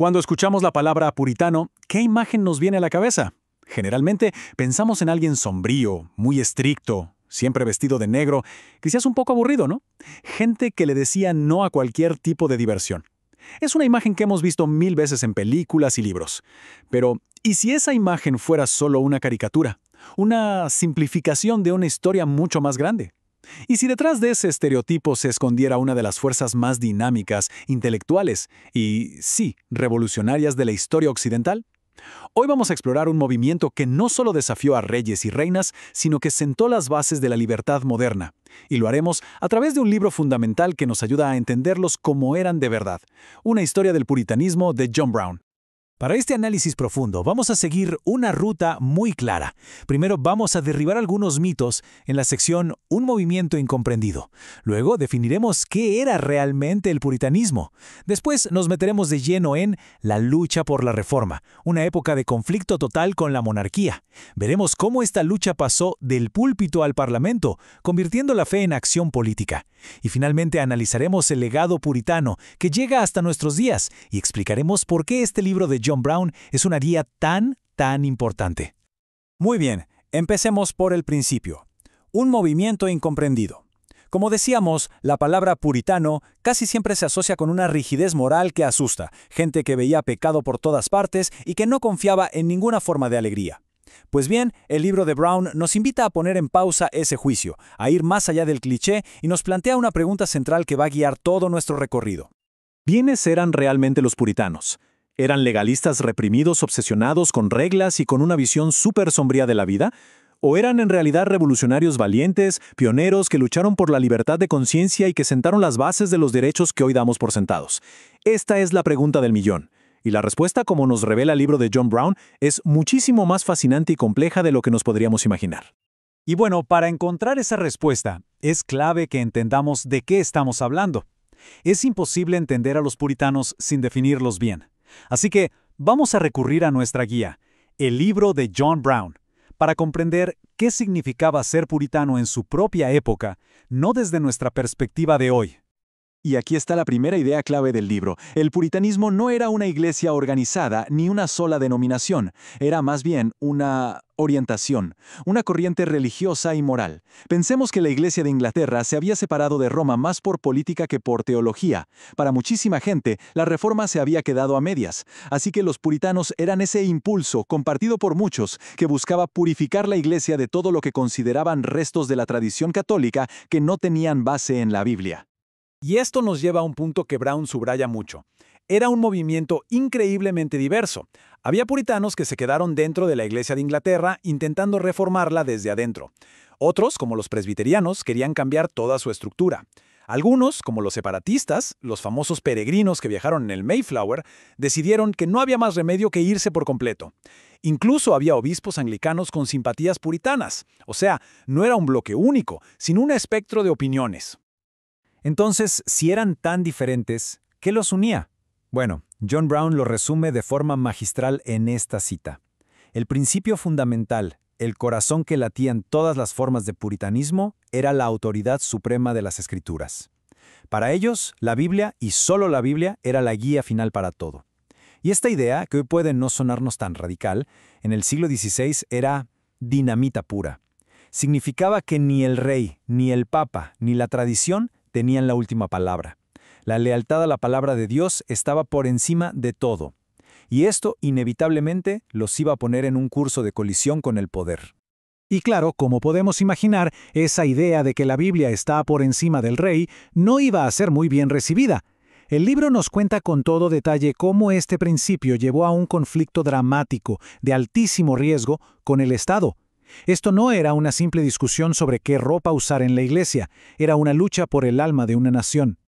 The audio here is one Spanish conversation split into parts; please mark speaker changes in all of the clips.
Speaker 1: Cuando escuchamos la palabra puritano, ¿qué imagen nos viene a la cabeza? Generalmente pensamos en alguien sombrío, muy estricto, siempre vestido de negro, quizás un poco aburrido, ¿no? Gente que le decía no a cualquier tipo de diversión. Es una imagen que hemos visto mil veces en películas y libros. Pero, ¿y si esa imagen fuera solo una caricatura? Una simplificación de una historia mucho más grande. ¿Y si detrás de ese estereotipo se escondiera una de las fuerzas más dinámicas, intelectuales y, sí, revolucionarias de la historia occidental? Hoy vamos a explorar un movimiento que no solo desafió a reyes y reinas, sino que sentó las bases de la libertad moderna. Y lo haremos a través de un libro fundamental que nos ayuda a entenderlos como eran de verdad. Una historia del puritanismo de John Brown.
Speaker 2: Para este análisis profundo, vamos a seguir una ruta muy clara. Primero vamos a derribar algunos mitos en la sección Un movimiento incomprendido. Luego definiremos qué era realmente el puritanismo. Después nos meteremos de lleno en la lucha por la reforma, una época de conflicto total con la monarquía. Veremos cómo esta lucha pasó del púlpito al parlamento, convirtiendo la fe en acción política. Y finalmente analizaremos el legado puritano que llega hasta nuestros días y explicaremos por qué este libro de John Brown es una guía tan importante.
Speaker 3: Muy bien, empecemos por el principio. Un movimiento incomprendido. Como decíamos, la palabra puritano casi siempre se asocia con una rigidez moral que asusta, gente que veía pecado por todas partes y que no confiaba en ninguna forma de alegría. Pues bien, el libro de Brown nos invita a poner en pausa ese juicio, a ir más allá del cliché y nos plantea una pregunta central que va a guiar todo nuestro recorrido.
Speaker 1: ¿Quiénes eran realmente los puritanos? ¿Eran legalistas reprimidos, obsesionados con reglas y con una visión súper sombría de la vida? ¿O eran en realidad revolucionarios valientes, pioneros que lucharon por la libertad de conciencia y que sentaron las bases de los derechos que hoy damos por sentados? Esta es la pregunta del millón. Y la respuesta, como nos revela el libro de John Brown, es muchísimo más fascinante y compleja de lo que nos podríamos imaginar.
Speaker 3: Y bueno, para encontrar esa respuesta, es clave que entendamos de qué estamos hablando. Es imposible entender a los puritanos sin definirlos bien. Así que vamos a recurrir a nuestra guía, el libro de John Brown, para comprender qué significaba ser puritano en su propia época, no desde nuestra perspectiva de hoy.
Speaker 1: Y aquí está la primera idea clave del libro. El puritanismo no era una iglesia organizada ni una sola denominación. Era más bien una orientación, una corriente religiosa y moral. Pensemos que la Iglesia de Inglaterra se había separado de Roma más por política que por teología. Para muchísima gente, la reforma se había quedado a medias. Así que los puritanos eran ese impulso, compartido por muchos, que buscaba purificar la Iglesia de todo lo que consideraban restos de la tradición católica que no tenían base en la Biblia.
Speaker 3: Y esto nos lleva a un punto que Brown subraya mucho. Era un movimiento increíblemente diverso. Había puritanos que se quedaron dentro de la Iglesia de Inglaterra intentando reformarla desde adentro. Otros, como los presbiterianos, querían cambiar toda su estructura. Algunos, como los separatistas, los famosos peregrinos que viajaron en el Mayflower, decidieron que no había más remedio que irse por completo. Incluso había obispos anglicanos con simpatías puritanas. O sea, no era un bloque único, sino un espectro de opiniones.
Speaker 2: Entonces, si eran tan diferentes, ¿qué los unía? Bueno, John Brown lo resume de forma magistral en esta cita. El principio fundamental, el corazón que latía en todas las formas de puritanismo, era la autoridad suprema de las Escrituras. Para ellos, la Biblia, y solo la Biblia, era la guía final para todo. Y esta idea, que hoy puede no sonarnos tan radical, en el siglo XVI era dinamita pura. Significaba que ni el rey, ni el papa, ni la tradición tenían la última palabra. La lealtad a la palabra de Dios estaba por encima de todo. Y esto, inevitablemente, los iba a poner en un curso de colisión con el poder.
Speaker 4: Y claro, como podemos imaginar, esa idea de que la Biblia está por encima del rey no iba a ser muy bien recibida. El libro nos cuenta con todo detalle cómo este principio llevó a un conflicto dramático, de altísimo riesgo, con el Estado. Esto no era una simple discusión sobre qué ropa usar en la iglesia, era una lucha por el alma de una nación.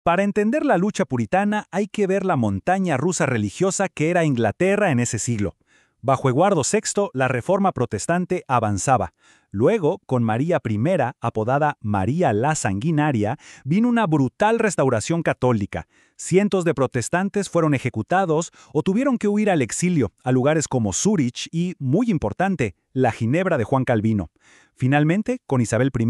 Speaker 3: Para entender la lucha puritana hay que ver la montaña rusa religiosa que era Inglaterra en ese siglo. Bajo Eduardo VI, la reforma protestante avanzaba. Luego, con María I, apodada María la Sanguinaria, vino una brutal restauración católica. Cientos de protestantes fueron ejecutados o tuvieron que huir al exilio, a lugares como Zúrich y, muy importante, la Ginebra de Juan Calvino.
Speaker 2: Finalmente, con Isabel I,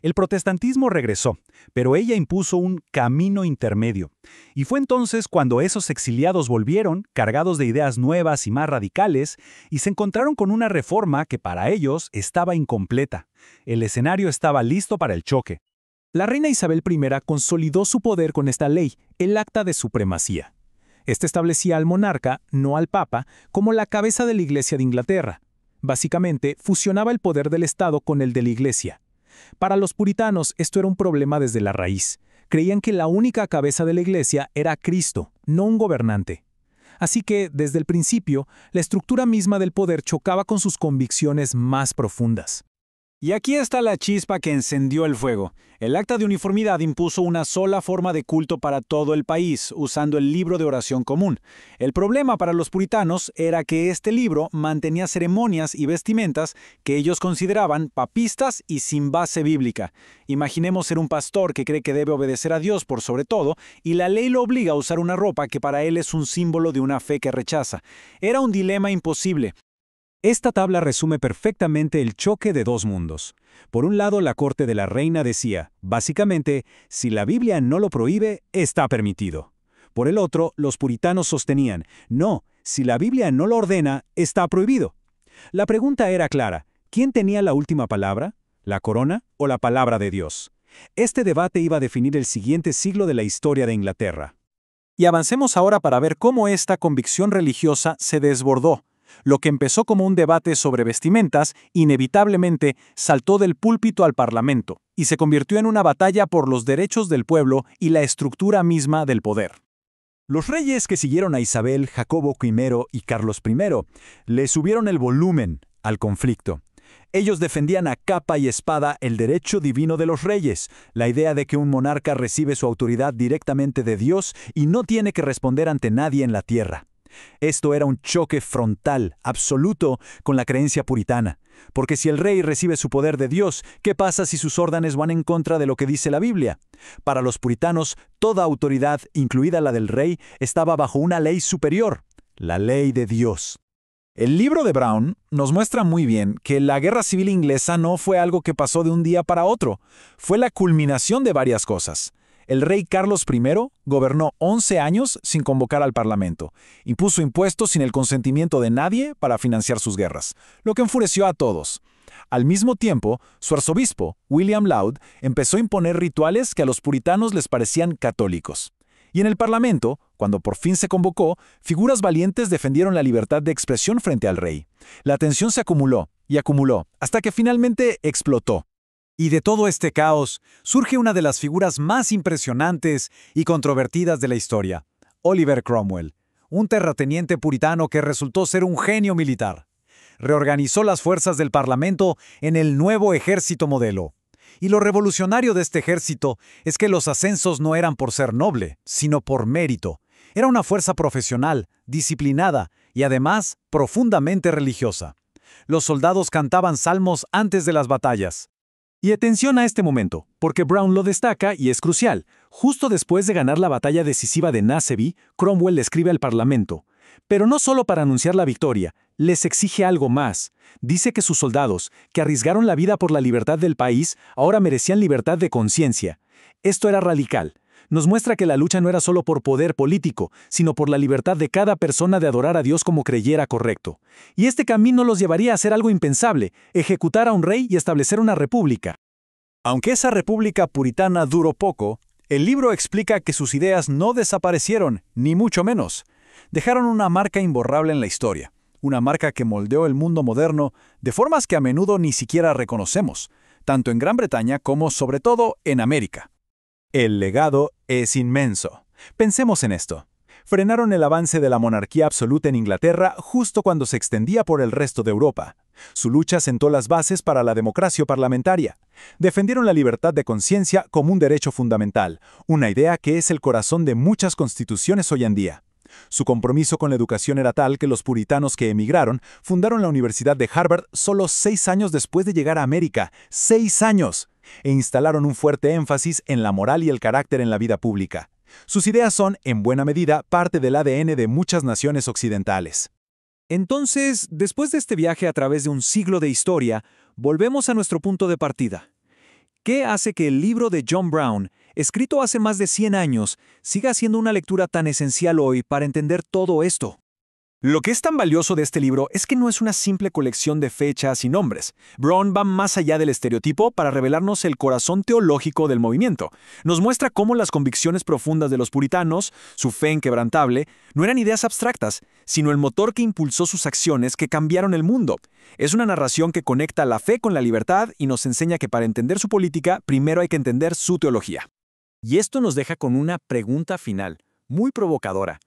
Speaker 2: el protestantismo regresó, pero ella impuso un camino intermedio. Y fue entonces cuando esos exiliados volvieron, cargados de ideas nuevas y más radicales, y se encontraron con una reforma que para ellos estaba incompleta. El escenario estaba listo para el choque.
Speaker 3: La reina Isabel I consolidó su poder con esta ley, el Acta de Supremacía. Este establecía al monarca, no al papa, como la cabeza de la Iglesia de Inglaterra. Básicamente, fusionaba el poder del Estado con el de la Iglesia. Para los puritanos, esto era un problema desde la raíz. Creían que la única cabeza de la Iglesia era Cristo, no un gobernante. Así que, desde el principio, la estructura misma del poder chocaba con sus convicciones más profundas.
Speaker 1: Y aquí está la chispa que encendió el fuego. El Acta de Uniformidad impuso una sola forma de culto para todo el país, usando el libro de oración común. El problema para los puritanos era que este libro mantenía ceremonias y vestimentas que ellos consideraban papistas y sin base bíblica. Imaginemos ser un pastor que cree que debe obedecer a Dios por sobre todo, y la ley lo obliga a usar una ropa que para él es un símbolo de una fe que rechaza. Era un dilema imposible.
Speaker 2: Esta tabla resume perfectamente el choque de dos mundos. Por un lado, la corte de la reina decía, básicamente, si la Biblia no lo prohíbe, está permitido. Por el otro, los puritanos sostenían, no, si la Biblia no lo ordena, está prohibido. La pregunta era clara, ¿quién tenía la última palabra? ¿La corona o la palabra de Dios? Este debate iba a definir el siguiente siglo de la historia de Inglaterra.
Speaker 1: Y avancemos ahora para ver cómo esta convicción religiosa se desbordó. Lo que empezó como un debate sobre vestimentas, inevitablemente saltó del púlpito al parlamento y se convirtió en una batalla por los derechos del pueblo y la estructura misma del poder.
Speaker 2: Los reyes que siguieron a Isabel, Jacobo I y Carlos I le subieron el volumen al conflicto. Ellos defendían a capa y espada el derecho divino de los reyes, la idea de que un monarca recibe su autoridad directamente de Dios y no tiene que responder ante nadie en la tierra. Esto era un choque frontal, absoluto, con la creencia puritana. Porque si el rey recibe su poder de Dios, ¿qué pasa si sus órdenes van en contra de lo que dice la Biblia? Para los puritanos, toda autoridad, incluida la del rey, estaba bajo una ley superior, la ley de Dios.
Speaker 3: El libro de Brown nos muestra muy bien que la Guerra Civil Inglesa no fue algo que pasó de un día para otro, fue la culminación de varias cosas. El rey Carlos I gobernó 11 años sin convocar al Parlamento. Impuso impuestos sin el consentimiento de nadie para financiar sus guerras, lo que enfureció a todos. Al mismo tiempo, su arzobispo, William Laud, empezó a imponer rituales que a los puritanos les parecían católicos. Y en el Parlamento, cuando por fin se convocó, figuras valientes defendieron la libertad de expresión frente al rey. La tensión se acumuló y acumuló, hasta que finalmente explotó.
Speaker 1: Y de todo este caos surge una de las figuras más impresionantes y controvertidas de la historia, Oliver Cromwell, un terrateniente puritano que resultó ser un genio militar. Reorganizó las fuerzas del Parlamento en el nuevo ejército modelo. Y lo revolucionario de este ejército es que los ascensos no eran por ser noble, sino por mérito. Era una fuerza profesional, disciplinada y además profundamente religiosa. Los soldados cantaban salmos antes de las batallas. Y atención a este momento, porque Brown lo destaca y es crucial. Justo después de ganar la batalla decisiva de Naseby, Cromwell le escribe al Parlamento. Pero no solo para anunciar la victoria, les exige algo más. Dice que sus soldados, que arriesgaron la vida por la libertad del país, ahora merecían libertad de conciencia. Esto era radical. Nos muestra que la lucha no era solo por poder político, sino por la libertad de cada persona de adorar a Dios como creyera correcto. Y este camino los llevaría a hacer algo impensable, ejecutar a un rey y establecer una república. Aunque esa república puritana duró poco, el libro explica que sus ideas no desaparecieron, ni mucho menos. Dejaron una marca imborrable en la historia, una marca que moldeó el mundo moderno de formas que a menudo ni siquiera reconocemos, tanto en Gran Bretaña como, sobre todo, en América. El legado es inmenso. Pensemos en esto. Frenaron el avance de la monarquía absoluta en Inglaterra justo cuando se extendía por el resto de Europa. Su lucha sentó las bases para la democracia parlamentaria. Defendieron la libertad de conciencia como un derecho fundamental, una idea que es el corazón de muchas constituciones hoy en día. Su compromiso con la educación era tal que los puritanos que emigraron fundaron la Universidad de Harvard solo 6 años después de llegar a América. ¡6 años! E instalaron un fuerte énfasis en la moral y el carácter en la vida pública. Sus ideas son, en buena medida, parte del ADN de muchas naciones occidentales. Entonces, después de este viaje a través de un siglo de historia,
Speaker 2: Volvemos a nuestro punto de partida. ¿Qué hace que el libro de John Brown, escrito hace más de 100 años, siga siendo una lectura tan esencial hoy para entender todo esto?
Speaker 3: Lo que es tan valioso de este libro es que no es una simple colección de fechas y nombres. Brown va más allá del estereotipo para revelarnos el corazón teológico del movimiento. Nos muestra cómo las convicciones profundas de los puritanos, su fe inquebrantable, no eran ideas abstractas, sino el motor que impulsó sus acciones que cambiaron el mundo. Es una narración que conecta la fe con la libertad y nos enseña que para entender su política, primero hay que entender su teología.
Speaker 1: Y esto nos deja con una pregunta final, muy provocadora.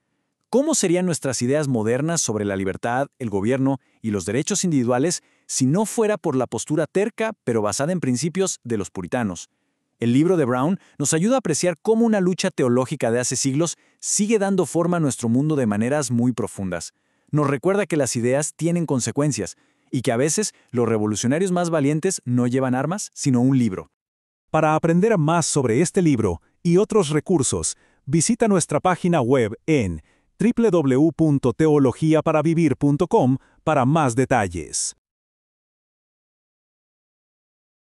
Speaker 1: ¿Cómo serían nuestras ideas modernas sobre la libertad, el gobierno y los derechos individuales si no fuera por la postura terca, pero basada en principios, de los puritanos? El libro de Brown nos ayuda a apreciar cómo una lucha teológica de hace siglos sigue dando forma a nuestro mundo de maneras muy profundas. Nos recuerda que las ideas tienen consecuencias y que a veces los revolucionarios más valientes no llevan armas, sino un libro.
Speaker 4: Para aprender más sobre este libro y otros recursos, visita nuestra página web en www.teologiaparavivir.com para más detalles.